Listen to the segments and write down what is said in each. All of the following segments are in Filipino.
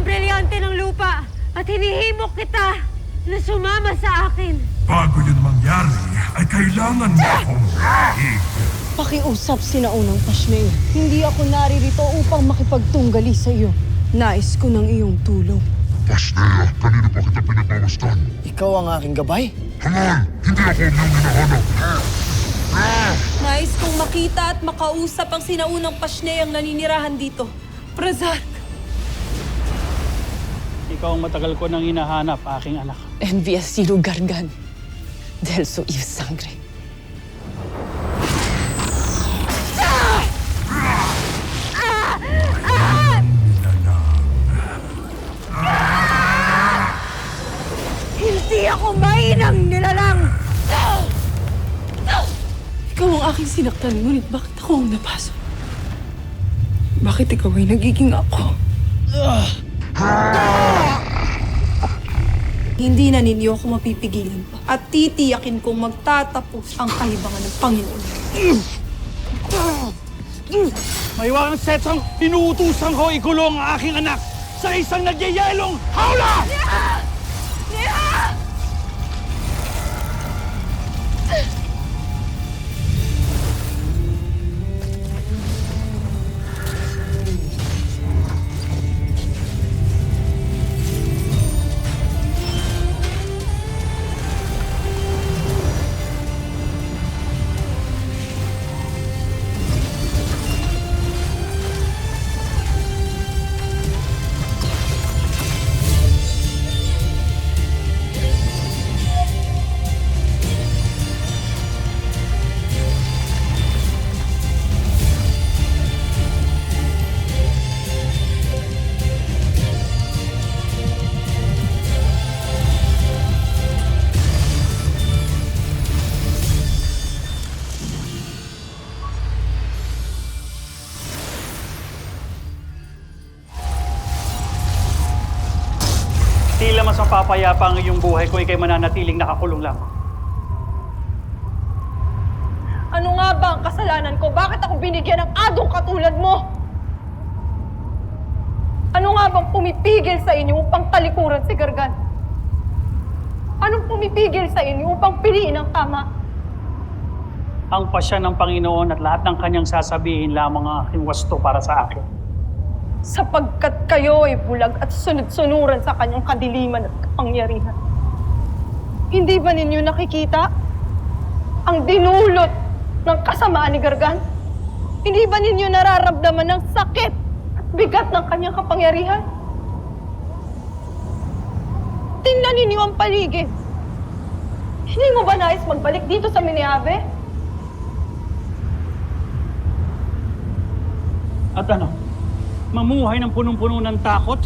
ang brilyante ng lupa at hinihimok kita na sumama sa akin. Bago yun mangyari, ay kailangan mo akong hig. Pakiusap sinaunang Pashneo. Hindi ako naririto upang makipagtunggali sa iyo. Nais ko ng iyong tulong. Pasnea, kanino pa kita pinapamastan? Ikaw ang aking gabay? Halal! Hindi ako ang iyong hinahanap. Nais kong makita at makausap ang sinaunang Pashneyang naninirahan dito. Prazark! Ikaw ang matagal ko nang hinahanap, aking anak. Envía sido Gargan del su iyo sangre. Hindi ako mainang nilalang! Ikaw ang aking sinaktan, ngunit bakit ako ang napasok? Bakit ikaw ay nagiging ako? Hindi na ninyo ako mapipigilan pa. At titiyakin kong magtatapos ang kahibangan ng Panginoon. May wakang setsang inuutusan ko ikulong ang aking anak sa isang nagyayelong hawla! Tila mas mapapayapa ang iyong buhay kung ikay mananatiling nakakulong lang. Ano nga ba ang kasalanan ko? Bakit ako binigyan ng adong katulad mo? Ano nga bang pumipigil sa inyo upang talikuran si Gargan? Anong pumipigil sa inyo upang piliin ang tama? Ang pasya ng Panginoon at lahat ng kanyang sasabihin lamang ang aking wasto para sa akin. Sapagkat kayo ay bulag at sunod-sunuran sa kanyang kadiliman at kapangyarihan. Hindi ba ninyo nakikita ang dinulot ng kasamaan ni Gargan? Hindi ba ninyo nararamdaman ng sakit at bigat ng kanyang kapangyarihan? Tingnan ninyo ang paligid. Hindi mo ba nais magbalik dito sa Miniave? At ano? Mamuhay ng punong-puno ng takot?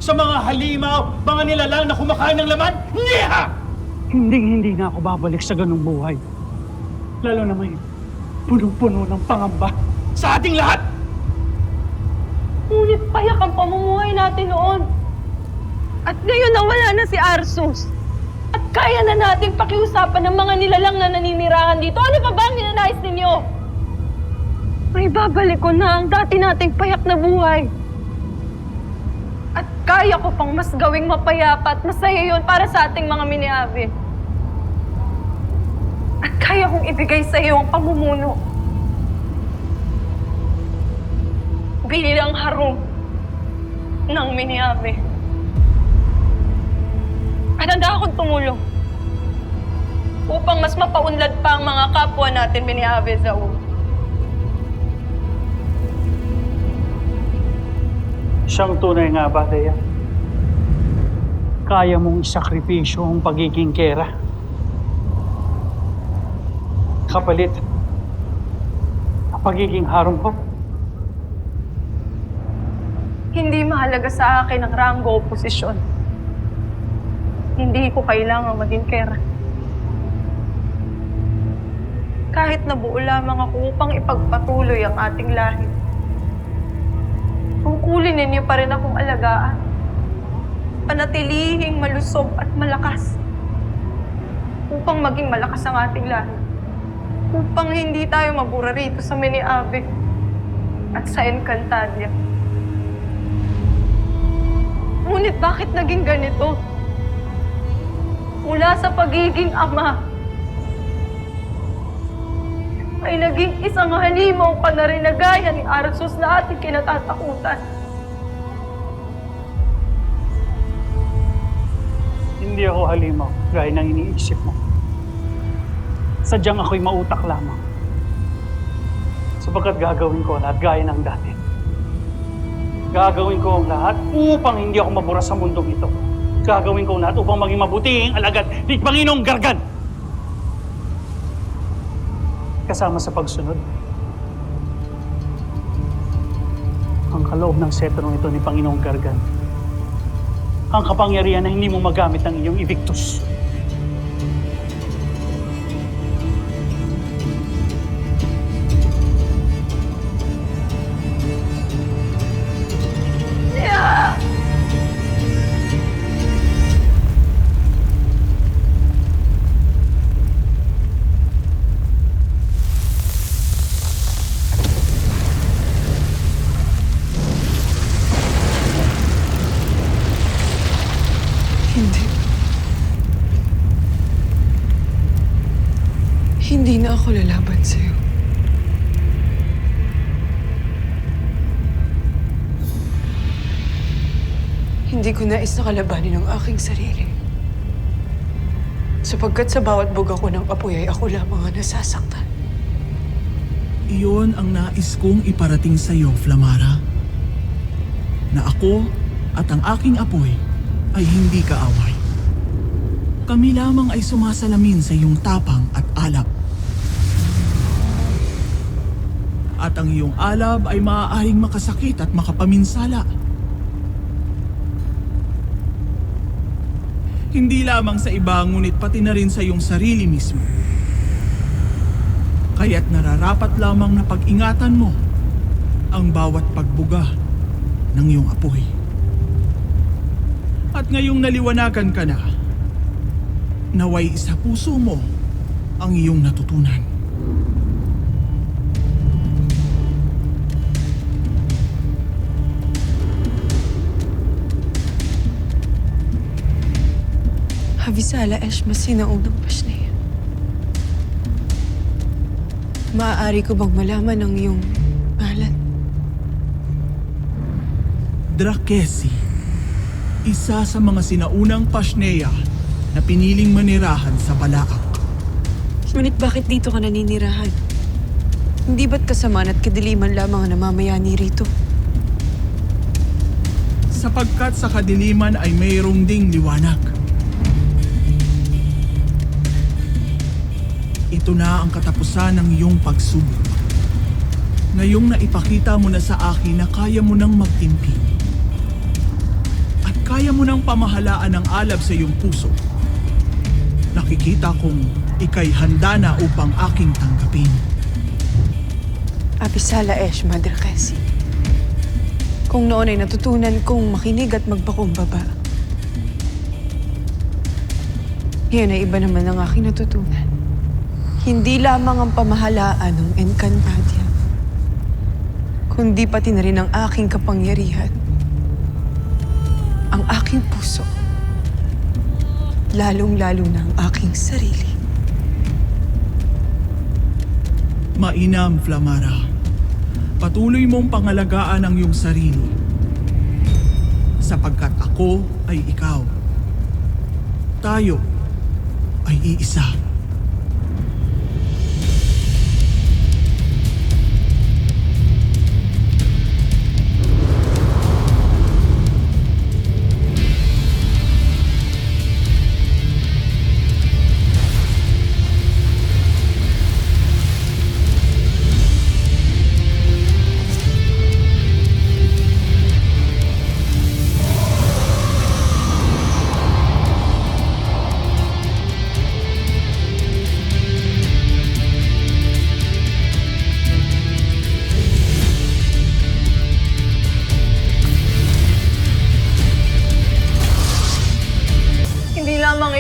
Sa mga halimaw, mga nilalang na kumakain ng laman? Niha! Hindi na ako babalik sa ganung buhay. Lalo na may punong-puno ng pangamba sa ating lahat! Ngunit payak ang pamumuhay natin noon. At ngayon nawala na si Arsus. At kaya na nating pakiusapan ng mga nilalang na naninirahan dito. Ano pa ba ang ninanais ninyo? May babalik ko na ang dati nating payak na buhay. At kaya ko pang mas gawing mapayapa at masaya yun para sa ating mga Miniave. At kaya kong ibigay sa iyo ang pamumuno. Bilang harong ng Miniave. At handa akong tumulong upang mas mapaunlad pa ang mga kapwa natin Miniave sa ulo. Siyang tunay nga ba, Dea? Kaya mong isakripisyo ang pagiging kera? Kapalit ang pagiging harong ko? Hindi mahalaga sa akin ang ranggo o posisyon. Hindi ko kailangang maging kera. Kahit nabuo lamang ako upang ipagpatuloy ang ating lahi. Tungkulin ninyo pa rin akong alagaan. Panatilihing malusog at malakas. Upang maging malakas ang ating lahi. Upang hindi tayo mabura rito sa Miniave at sa Encantadia. Ngunit bakit naging ganito? Mula sa pagiging ama, ay naging isang halimaw ka na rin na gaya ni Arsus na ating kinatatakutan. Hindi ako halimaw, gaya ng iniisip mo. Sadyang ako'y mautak lamang. Sapagkat gagawin ko lahat gaya ng dati. Gagawin ko ang lahat upang hindi ako mabura sa mundong ito. Gagawin ko ang lahat upang maging mabuting alagad ni Panginoong Gargan. Kasama sa pagsunod, ang kaloob ng setrong ito ni Panginoong Gargan. Ang kapangyarihan na hindi mo magamit ng iyong Invictus. Hindi. Hindi na ako lalaban sa'yo. Hindi ko nais na kalabanin ang aking sarili. Sapagkat sa bawat buga ko ng apoy ay ako lamang ang nasasaktan. Iyon ang nais kong iparating sa iyo, Flamara. Na ako at ang aking apoy ay hindi kaaway. Kami lamang ay sumasalamin sa iyong tapang at alab. At ang iyong alab ay maaaring makasakit at makapaminsala. Hindi lamang sa iba, ngunit pati na rin sa iyong sarili mismo. Kaya't nararapat lamang na pag-ingatan mo ang bawat pagbuga ng iyong apoy. At ngayong naliwanagan ka na, naway sa puso mo ang iyong natutunan. Avisala Eshma, sinaunang Pashnea. Maaari ko bang malaman ang iyong ngalan? Drakesi, isa sa mga sinaunang Pashnea na piniling manirahan sa Balaak. Ngunit bakit dito ka naninirahan? Hindi ba't kasamaan at kadiliman lamang ang namamayani rito? Sapagkat sa kadiliman ay mayroong ding liwanag. Ito na ang katapusan ng iyong pagsubok. Ngayong naipakita mo na sa akin na kaya mo nang magtimpi. At kaya mo nang pamahalaan ang alab sa iyong puso. Nakikita kong ika'y handa na upang aking tanggapin. Avisala Eshma, Drakesi. Kung noon ay natutunan kong makinig at magpakumbaba. Ngayon ay iba naman ang aking natutunan. Hindi lamang ang pamahalaan ng Encantadia, kundi pati na rin ang aking kapangyarihan, ang aking puso, lalong-lalo na ang aking sarili. Mainam, Flamara. Patuloy mong pangalagaan ang iyong sarili. Sapagkat ako ay ikaw. Tayo ay iisa.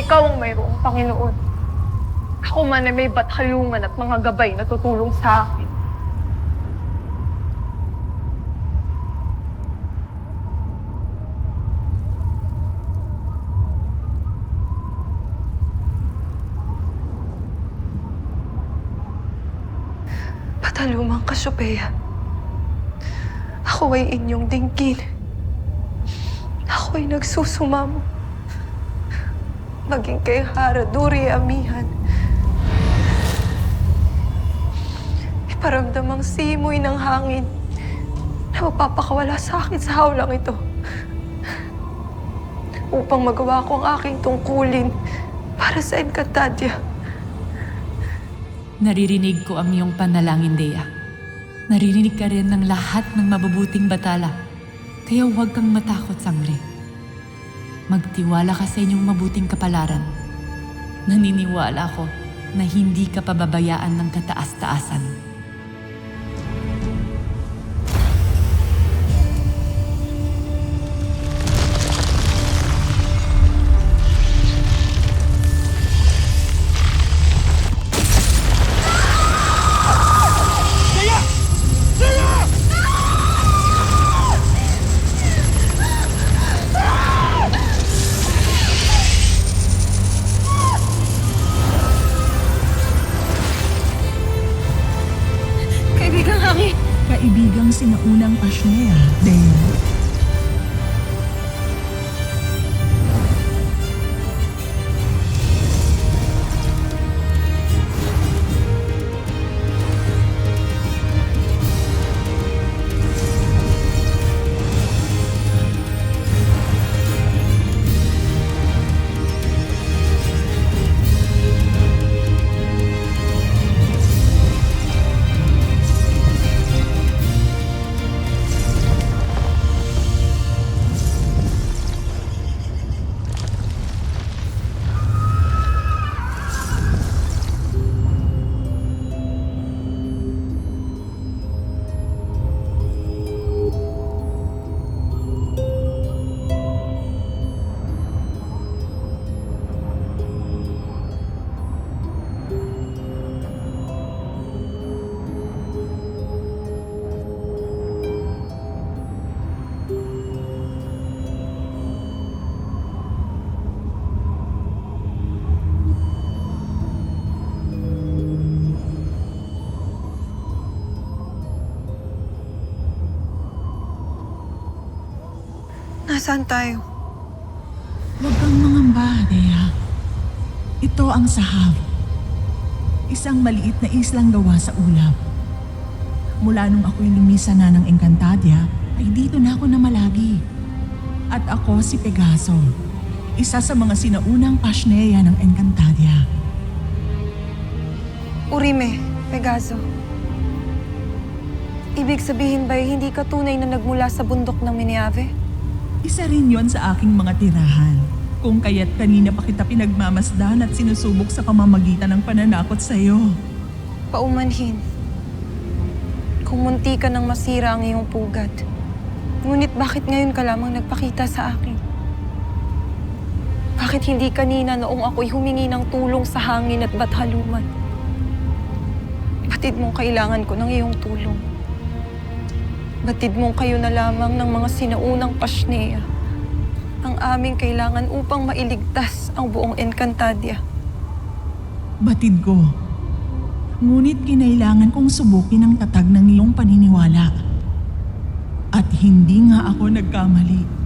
Ikaw ang mayroong Panginoon. Ako man ay may bathalungan at mga gabay na tutulong sa akin. Mang Cassiopeia, ako ay inyong dinggin. Ako ay nagsusumamo. Maging kay Haraduri Amihan. Iparamdam ang simoy ng hangin na magpapakawala sa akin sa hawlang ito. Upang magawa ko ang aking tungkulin para sa Encantadia. Naririnig ko ang iyong panalangin, Dea. Naririnig ka rin ng lahat ng mabubuting batala. Kaya huwag kang matakot, Sangre. Magtiwala ka sa inyong mabuting kapalaran. Naniniwala ako na hindi ka pababayaan ng kataas-taasan. Kaibigang sinaunang Pashnea, Dea. Nasaan tayo? Huwag kang mangamba, Dea. Ito ang Sahab. Isang maliit na islang gawa sa ulap. Mula nung ako'y lumisa na ng Encantadia, ay dito na ako namalagi. At ako si Pegaso, isa sa mga sinaunang Pashnea ng Encantadia. Urime, Pegaso. Ibig sabihin ba'y hindi ka tunay na nagmula sa bundok ng Mineave? Isa rin yon sa aking mga tirahan. Kung kaya't kanina pa kita pinagmamasdan at sinusubok sa pamamagitan ng pananakot sa iyo. Paumanhin. Kung munti ka nang masira ang iyong pugat. Ngunit bakit ngayon ka lamang nagpakita sa akin? Bakit hindi kanina noong ako'y humingi ng tulong sa hangin at bathaluman? Batid mong kailangan ko ng iyong tulong. Batid mong kayo na lamang ng mga sinaunang Pashnea ang aming kailangan upang mailigtas ang buong Encantadia. Batid ko. Ngunit kinailangan kong subukin ang tatag ng iyong paniniwala. At hindi nga ako nagkamali.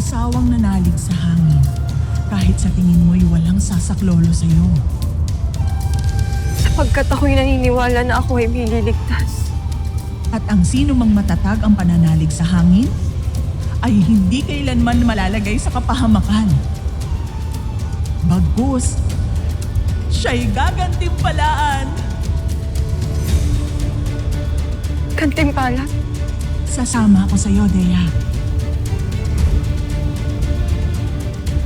Sawang nanalig sa hangin, kahit sa tingin mo'y walang sasaklolo sa'yo. Sapagkat ako'y naniniwala na ako ay mililigtas. At ang sino mang matatag ang pananalig sa hangin, ay hindi kailanman malalagay sa kapahamakan. Bagkus, siya'y gagantimpalaan. Gantimpala? Sasama ako sa'yo, Dea.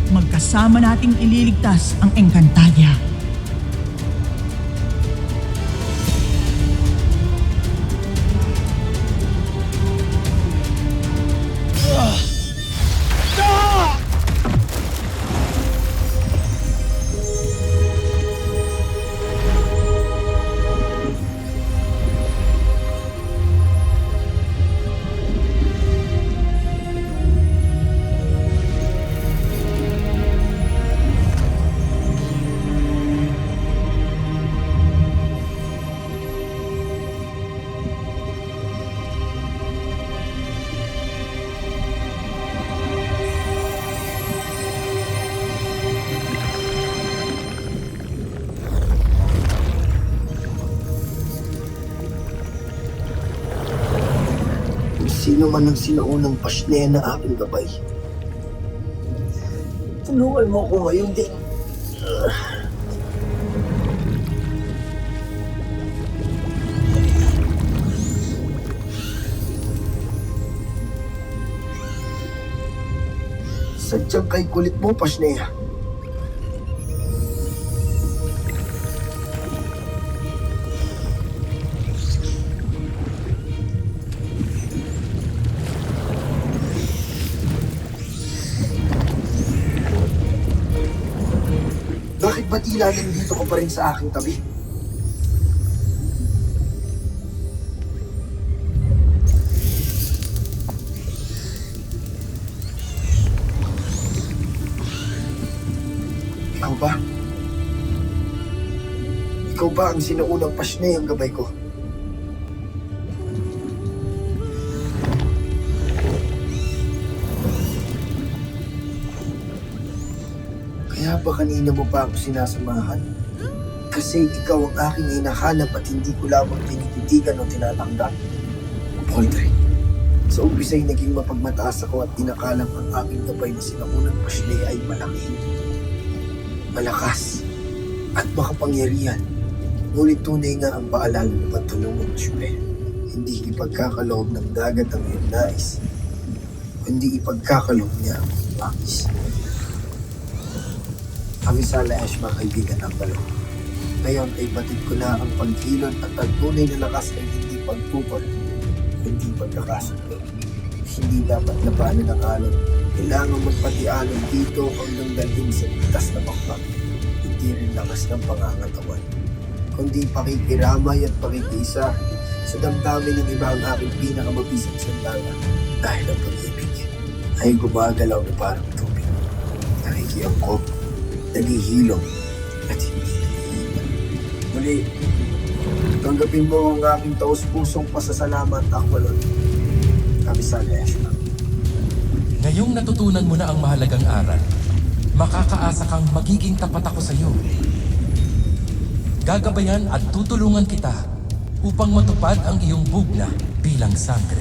Magkasama nating ililigtas ang Encantadia. Sino man ang sinaunang pasneya na aking gabay. Tulungan mo ako ngayon din. Sadyang kay kulit mo, Pasneya. Bakit ba tila nandito ka pa rin sa aking tabi? Ikaw ba? Ikaw ba ang sinuunang pasnay ang gabay ko? Kaya ba kanina mo pa ako sinasamahan? Kasi ikaw ang aking hinahanap at hindi ko lamang tinititigan o tinatanggap. Audrey, sa umpisa'y naging mapagmataas ako at inakalang ang aking gabay na sinaunang pasnay ay malaki, malakas, at makapangyarihan. Ngunit tunay nga ang paalala ng pagtulungan, Shue. Hindi ipagkakaloob ng dagat ang iyong nais, kundi ipagkakaloob niya ang iyong nais. Kami sa Laesh, mga kaibigan ng balo. Ngayon ay batid ko na ang paghilon at ang tunay na lakas ay hindi pagpupol, hindi pagkakasundo. Hindi dapat labanan ng alon. Kailangan magpati-alon dito hanggang dalhin sa ligtas na bakbak. Hindi rin lakas ng pangangatawan, kundi pakikiramay at pakikiisa sa damdamin ng iba ang aking pinakamabisang sandala. Dahil ang pag-ibig ay gumagalaw na parang tubig. Nakikiangkop, naghihilom, at hindi nahihiman. Muli, tanggapin mo ang aking taus-pusong pasasalamat, Aqualon. Kami sa Leshma. Ngayong natutunan mo na ang mahalagang aral, makakaasa kang magiging tapat ako sa iyo. Gagabayan at tutulungan kita upang matupad ang iyong bugna bilang sangre.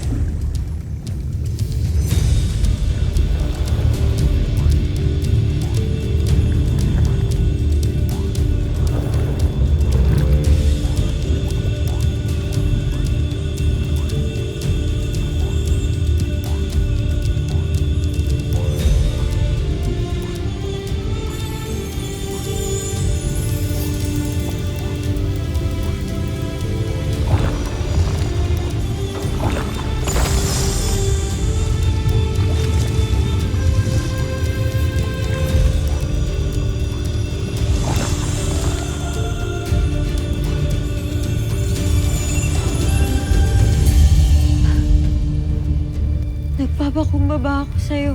Nagpapakumbaba ako sa'yo.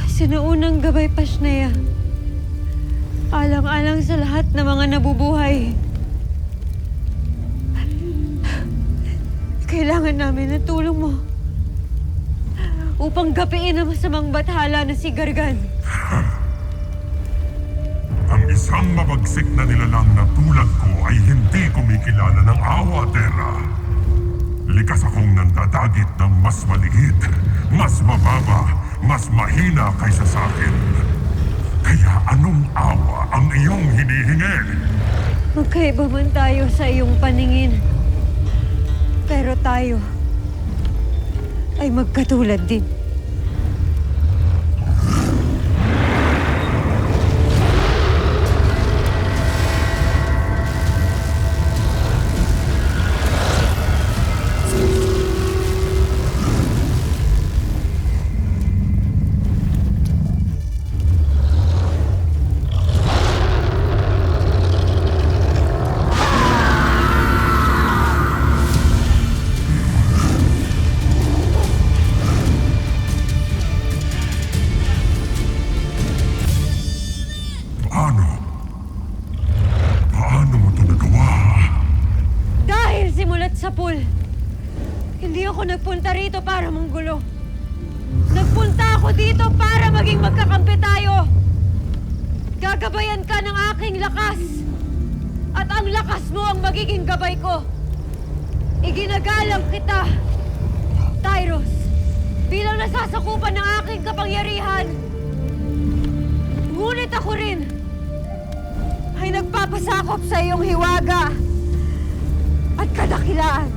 Sinaunang gabay, Pasneya. Alang-alang sa lahat ng mga nabubuhay. Kailangan namin ng tulong mo upang gapiin ang masamang bathala na si Gargan. Ang isang mabagsik na nilalang na tulad ko ay hindi kumikilala ng awa, Terra. Likas akong nandadagit ng mas maliit, mas mababa, mas mahina kaysa sa akin. Kaya anong awa ang iyong hinihingi? Magkaiba man tayo sa iyong paningin. Pero tayo ay magkatulad din. Paano mo ito nagawa? Dahil simulat sa pool, hindi ako nagpunta rito para manggulo. Nagpunta ako dito para maging magkakampi tayo. Gagabayan ka ng aking lakas. At ang lakas mo ang magiging gabay ko. Iginagalang kita Tyros, bilang nasasakupan ng aking kapangyarihan. Ngunit ako rin ay nagpapasakop sa iyong hiwaga at kadakilaan.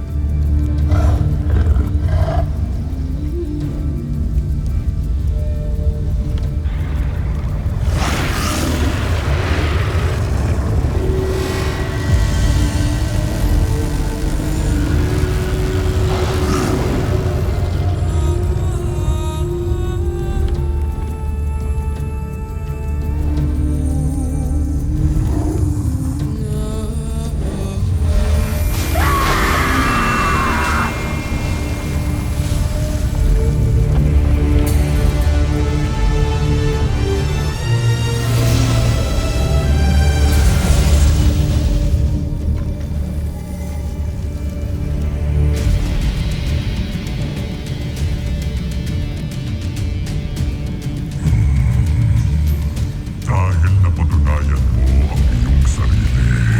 Dahil napatunayan mo ang iyong sarili,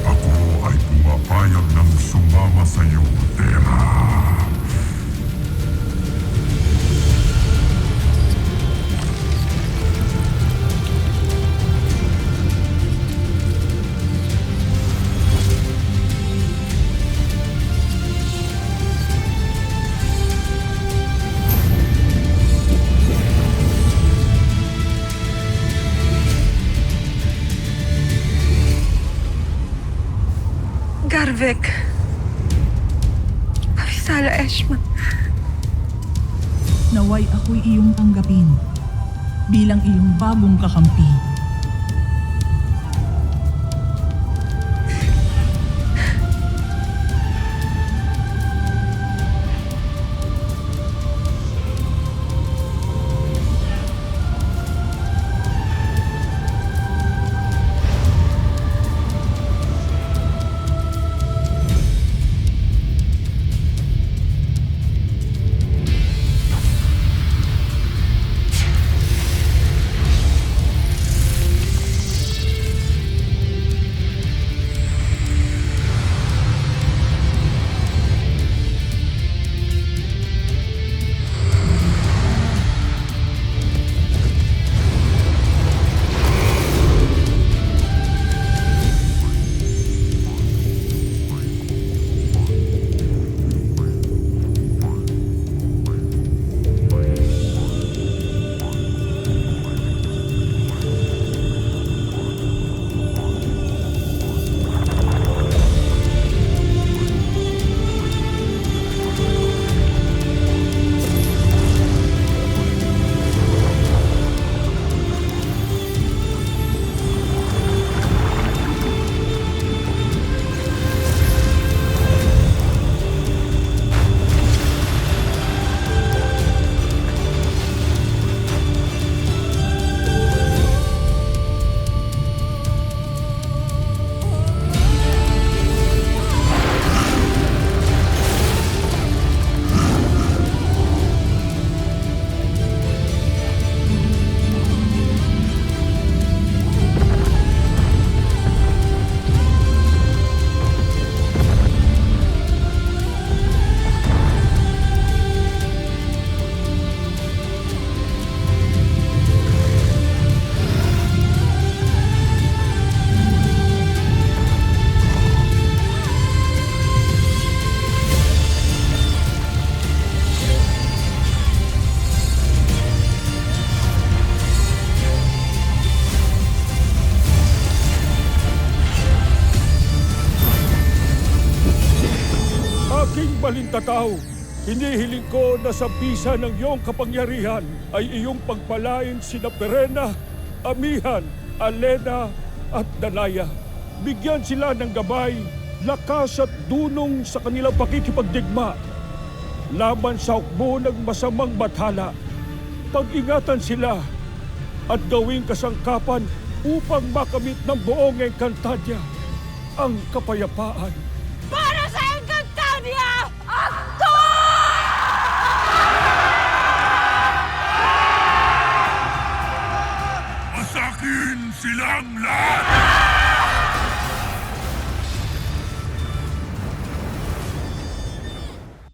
ako ay pumapayag ng sumama sa iyo, Terra. Garvek. Avisala Eshma. Naway ako'y iyong tanggapin bilang iyong bagong kakampi. Balintataw, hinihiling ko na sa bisa ng iyong kapangyarihan ay iyong pagpalain sina Perena, Amihan, Alena at Danaya. Bigyan sila ng gabay, lakas at dunong sa kanilang pakikipagdigma laban sa hukbo ng masamang bathala. Pag-ingatan sila at gawing kasangkapan upang makamit ng buong Encantadia ang kapayapaan. Para sa Encantadia! Ako! Masakin silang lahat!